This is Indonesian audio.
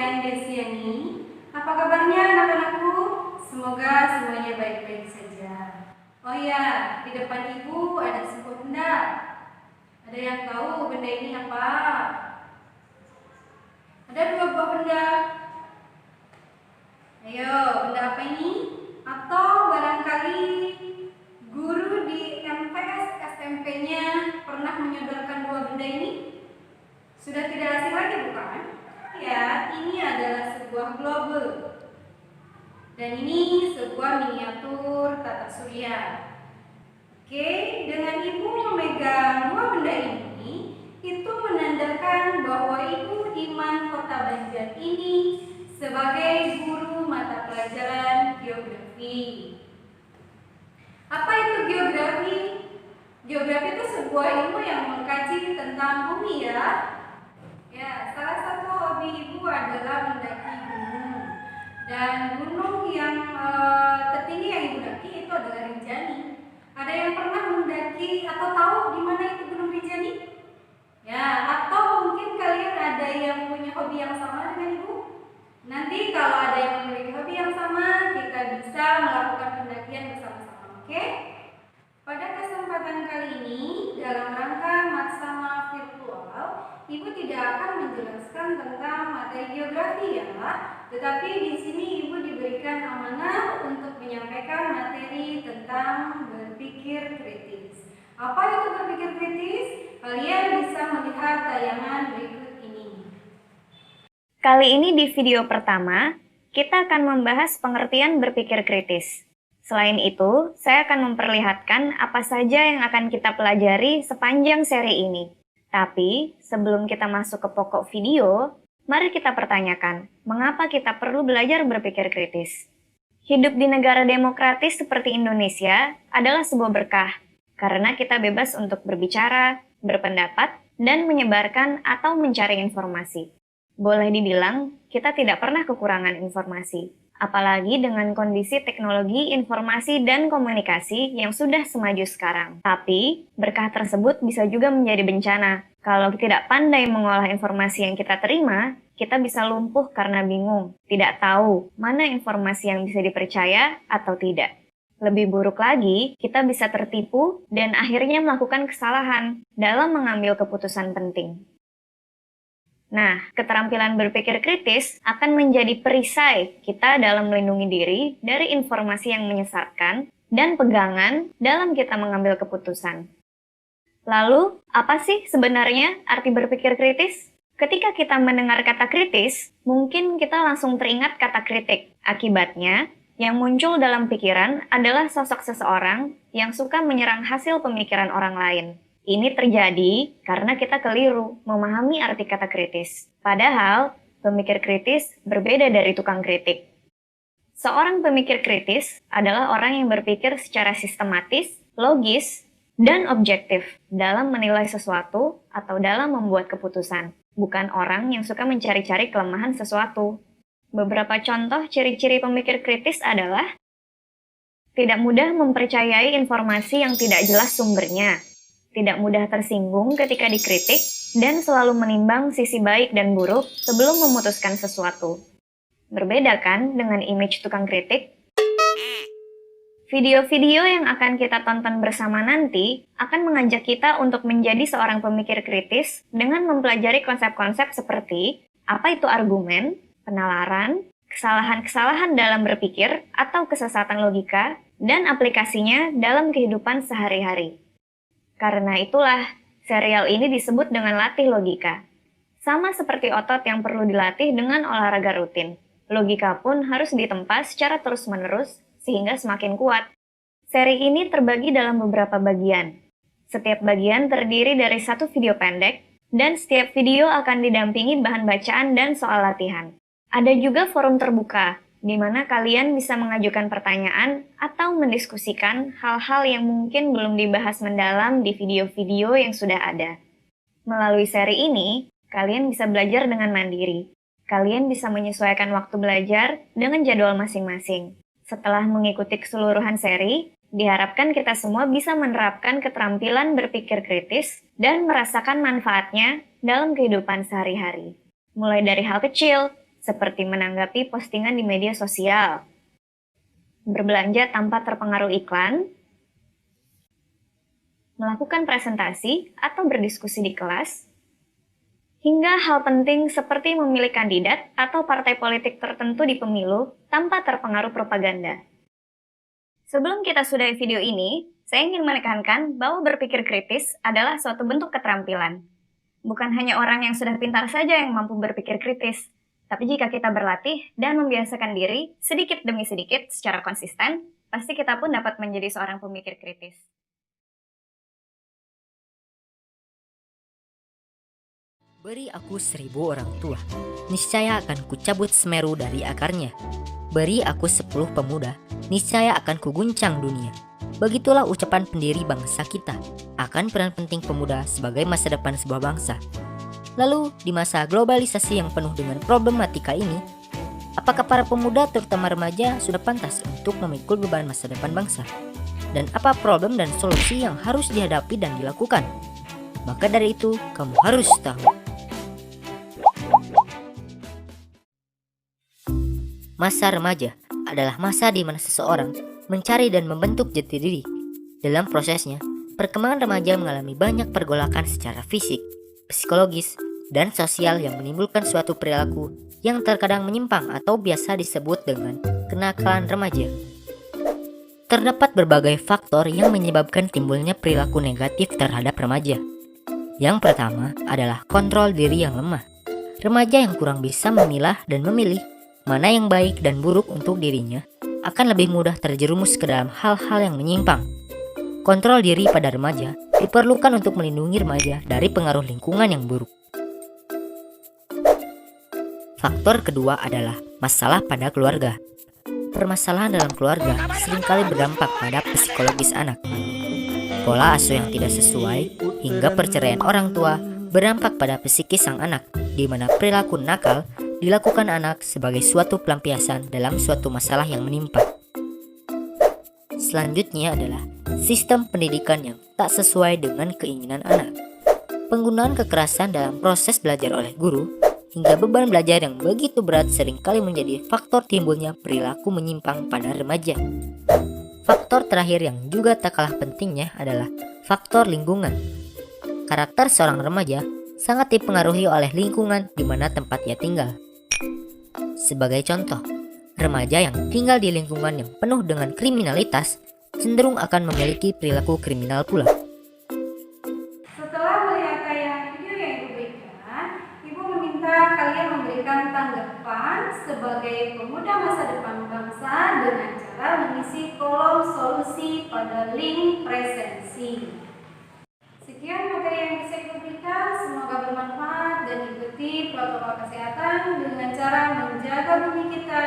dan Desiani. Apa kabarnya anak-anakku? Semoga semuanya baik-baik saja. Oh ya, di depan ibu ada sebuah benda. Ada yang tahu benda ini apa? Ada dua buah benda. Ayo, benda apa ini? Atau barangkali guru di MTS SMP-nya pernah menyodorkan dua benda ini? Sudah tidak asing lagi bukan? Ya, ini adalah sebuah globe. Dan ini sebuah miniatur tata surya. Oke, dengan ibu memegang dua benda ini, itu menandakan bahwa ibu Iman Kota Banjar ini sebagai guru mata pelajaran geografi. Apa itu geografi? Geografi itu sebuah ilmu yang mengkaji tentang bumi ya. Ya, salah satu hobi ibu adalah mendaki gunung. Dan gunung yang tertinggi yang ibu daki itu adalah Rinjani. Ada yang pernah mendaki atau tahu di mana itu Gunung Rinjani? Ya, atau mungkin kalian ada yang punya hobi yang sama dengan ibu? Nanti kalau ada yang memiliki hobi yang sama, kita bisa melakukan pendakian bersama-sama, oke? Pada kesempatan kali ini, dalam rangka Matsama virtual, ibu tidak akan menjelaskan tentang materi geografi ya, tetapi di sini ibu diberikan amanah untuk menyampaikan materi tentang berpikir kritis. Apa itu berpikir kritis? Kalian bisa melihat tayangan berikut ini. Kali ini di video pertama, kita akan membahas pengertian berpikir kritis. Selain itu, saya akan memperlihatkan apa saja yang akan kita pelajari sepanjang seri ini. Tapi, sebelum kita masuk ke pokok video, mari kita pertanyakan, mengapa kita perlu belajar berpikir kritis? Hidup di negara demokratis seperti Indonesia adalah sebuah berkah, karena kita bebas untuk berbicara, berpendapat, dan menyebarkan atau mencari informasi. Boleh dibilang, kita tidak pernah kekurangan informasi. Apalagi dengan kondisi teknologi informasi dan komunikasi yang sudah semaju sekarang. Tapi, berkah tersebut bisa juga menjadi bencana. Kalau tidak pandai mengolah informasi yang kita terima, kita bisa lumpuh karena bingung, tidak tahu mana informasi yang bisa dipercaya atau tidak. Lebih buruk lagi, kita bisa tertipu dan akhirnya melakukan kesalahan dalam mengambil keputusan penting. Nah, keterampilan berpikir kritis akan menjadi perisai kita dalam melindungi diri dari informasi yang menyesatkan dan pegangan dalam kita mengambil keputusan. Lalu, apa sih sebenarnya arti berpikir kritis? Ketika kita mendengar kata kritis, mungkin kita langsung teringat kata kritik. Akibatnya, yang muncul dalam pikiran adalah sosok seseorang yang suka menyerang hasil pemikiran orang lain. Ini terjadi karena kita keliru memahami arti kata kritis. Padahal, pemikir kritis berbeda dari tukang kritik. Seorang pemikir kritis adalah orang yang berpikir secara sistematis, logis, dan objektif dalam menilai sesuatu atau dalam membuat keputusan. Bukan orang yang suka mencari-cari kelemahan sesuatu. Beberapa contoh ciri-ciri pemikir kritis adalah tidak mudah mempercayai informasi yang tidak jelas sumbernya, tidak mudah tersinggung ketika dikritik, dan selalu menimbang sisi baik dan buruk sebelum memutuskan sesuatu. Berbeda kan dengan image tukang kritik? Video-video yang akan kita tonton bersama nanti akan mengajak kita untuk menjadi seorang pemikir kritis dengan mempelajari konsep-konsep seperti apa itu argumen, penalaran, kesalahan-kesalahan dalam berpikir atau kesesatan logika, dan aplikasinya dalam kehidupan sehari-hari. Karena itulah, serial ini disebut dengan latih logika. Sama seperti otot yang perlu dilatih dengan olahraga rutin. Logika pun harus ditempa secara terus-menerus sehingga semakin kuat. Seri ini terbagi dalam beberapa bagian. Setiap bagian terdiri dari satu video pendek, dan setiap video akan didampingi bahan bacaan dan soal latihan. Ada juga forum terbuka, di mana kalian bisa mengajukan pertanyaan atau mendiskusikan hal-hal yang mungkin belum dibahas mendalam di video-video yang sudah ada. Melalui seri ini, kalian bisa belajar dengan mandiri. Kalian bisa menyesuaikan waktu belajar dengan jadwal masing-masing. Setelah mengikuti keseluruhan seri, diharapkan kita semua bisa menerapkan keterampilan berpikir kritis dan merasakan manfaatnya dalam kehidupan sehari-hari. Mulai dari hal kecil, seperti menanggapi postingan di media sosial, berbelanja tanpa terpengaruh iklan, melakukan presentasi atau berdiskusi di kelas, hingga hal penting seperti memilih kandidat atau partai politik tertentu di pemilu tanpa terpengaruh propaganda. Sebelum kita sudahi video ini, saya ingin menekankan bahwa berpikir kritis adalah suatu bentuk keterampilan. Bukan hanya orang yang sudah pintar saja yang mampu berpikir kritis, tapi jika kita berlatih dan membiasakan diri sedikit demi sedikit secara konsisten, pasti kita pun dapat menjadi seorang pemikir kritis. Beri aku 1000 orang tua, niscaya akan kucabut Semeru dari akarnya. Beri aku 10 pemuda, niscaya akan kuguncang dunia. Begitulah ucapan pendiri bangsa kita akan peran penting pemuda sebagai masa depan sebuah bangsa. Lalu, di masa globalisasi yang penuh dengan problematika ini, apakah para pemuda terutama remaja sudah pantas untuk memikul beban masa depan bangsa? Dan apa problem dan solusi yang harus dihadapi dan dilakukan? Maka dari itu, kamu harus tahu. Masa remaja adalah masa di mana seseorang mencari dan membentuk jati diri. Dalam prosesnya, perkembangan remaja mengalami banyak pergolakan secara fisik, psikologis, dan sosial yang menimbulkan suatu perilaku yang terkadang menyimpang atau biasa disebut dengan kenakalan remaja. Terdapat berbagai faktor yang menyebabkan timbulnya perilaku negatif terhadap remaja. Yang pertama adalah kontrol diri yang lemah. Remaja yang kurang bisa memilah dan memilih mana yang baik dan buruk untuk dirinya akan lebih mudah terjerumus ke dalam hal-hal yang menyimpang. Kontrol diri pada remaja diperlukan untuk melindungi remaja dari pengaruh lingkungan yang buruk. Faktor kedua adalah masalah pada keluarga. Permasalahan dalam keluarga seringkali berdampak pada psikologis anak. Pola asuh yang tidak sesuai hingga perceraian orang tua berdampak pada psikis sang anak, di mana perilaku nakal dilakukan anak sebagai suatu pelampiasan dalam suatu masalah yang menimpa. Selanjutnya adalah sistem pendidikan yang tak sesuai dengan keinginan anak. Penggunaan kekerasan dalam proses belajar oleh guru hingga beban belajar yang begitu berat seringkali menjadi faktor timbulnya perilaku menyimpang pada remaja. Faktor terakhir yang juga tak kalah pentingnya adalah faktor lingkungan. Karakter seorang remaja sangat dipengaruhi oleh lingkungan di mana tempat ia tinggal. Sebagai contoh, remaja yang tinggal di lingkungan yang penuh dengan kriminalitas cenderung akan memiliki perilaku kriminal pula. Setelah melihat tayangan video yang Ibu berikan, Ibu meminta kalian memberikan tanggapan sebagai pemuda masa depan bangsa dengan cara mengisi kolom solusi pada link presensi. Sekian materi yang bisa Ibu berikan, semoga bermanfaat dan ikuti protokol kesehatan dengan cara menjaga bumi kita